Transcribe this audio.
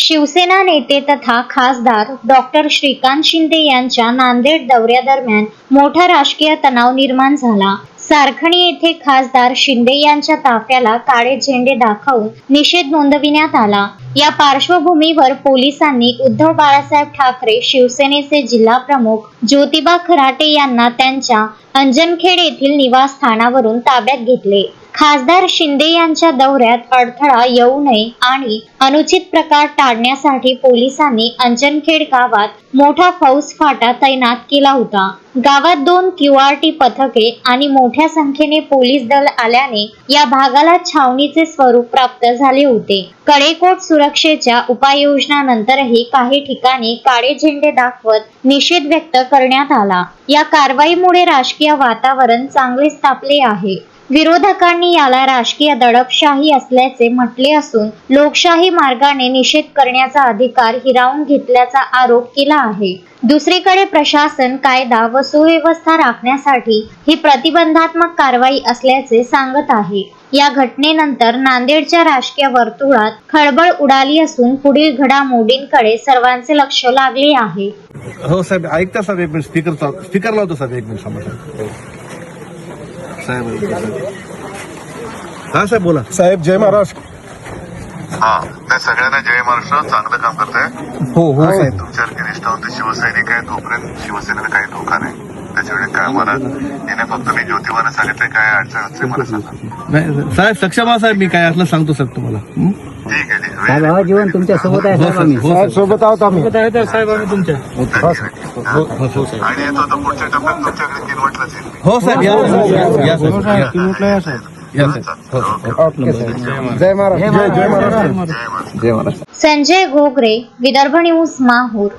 शिवसेना नेते तथा खासदार डॉक्टर श्रीकांत शिंदे यांच्या नांदेड दौऱ्यादरम्यान मोठा राजकीय तणाव निर्माण झाला। सारखणी येथे खासदार शिंदे यांच्या ताफ्याला काळे झेंडे दाखवून निषेध नोंदविण्यात आला। या पार्श्वभूमीवर पोलिसांनी उद्धव बाळासाहेब ठाकरे शिवसेनेचे जिल्हा प्रमुख ज्योतिबा खराटे यांना त्यांच्या अंजनखेड येथील निवासस्थानावरून ताब्यात घेतले। खासदार शिंदे यांच्या दौऱ्यात अडथळा येऊ नये आणि अनुचित प्रकार टाळण्यासाठी पोलिसांनी अंजनखेड गावात मोठा फौजफाटा तैनात केला होता। गावात 2 QRT पथके आणि मोठ्या संख्येने पोलीस दल आल्याने या भागाला छावणीचे स्वरूप प्राप्त झाले होते। कडेकोट सुरक्षेच्या उपाययोजनांनंतरही काही ठिकाणी काळे झेंडे दाखवत निषेध व्यक्त करण्यात आला। या कारवाईमुळे राजकीय वातावरण चांगलेच तापले आहे। विरोधकांनी याला राजकीय दडपशाही असल्याचे म्हटले असून लोकशाही मार्गाने निषेध करण्याचा अधिकार हिरावून घेतल्याचा आरोप केला आहे। दुसरीकडे प्रशासन कायदा व सुव्यवस्था राखण्यासाठी ही प्रतिबंधात्मक कारवाई असल्याचे सांगत आहे। या घटनेनंतर नांदेडच्या राजकीय वर्तुळात खळबळ उडाली असून पुढील घडामोडींकडे सर्वांचे लक्ष लागले आहे। हो साहेब, ऐकता साहेब, एक मिनिट स्पीकर लावतो साहेब, एक मिनिट थांबा साहेब। हा साहेब बोला साहेब। जय महाराष्ट्र। हा, त्या सगळ्यांना जय महाराष्ट्र। चांगलं काम करताय। हो हो साहेब। तुमच्यावर निष्ठावंत शिवसैनिक आहे, तोपर्यंत शिवसेनेला काही धोका नाही। त्याच्यावेळी काय मला येणे फक्त मी ज्योतिबाने सांगितले, काय अडचण असते मला सांगा। नाही साहेब, सक्षम साहेब, मी काय असलं सांगतो साहेब तुम्हाला। ठीक आहे, ठीक साहेब आहे। जीवन तुमच्या सोबत आहे साहेब, आम्ही साहेब सोबत आहोत आम्ही। साहेब आम्ही तुमच्या आणि येतो आता पुढच्या टप्प्यात तुमच्याकडे 3 म्हटलंच येईल। हो साहेब, या साहेब। जय महाराष्ट्र। जय महाराष्ट्र। संजय घोगरे, विदर्भ न्यूज, माहूर।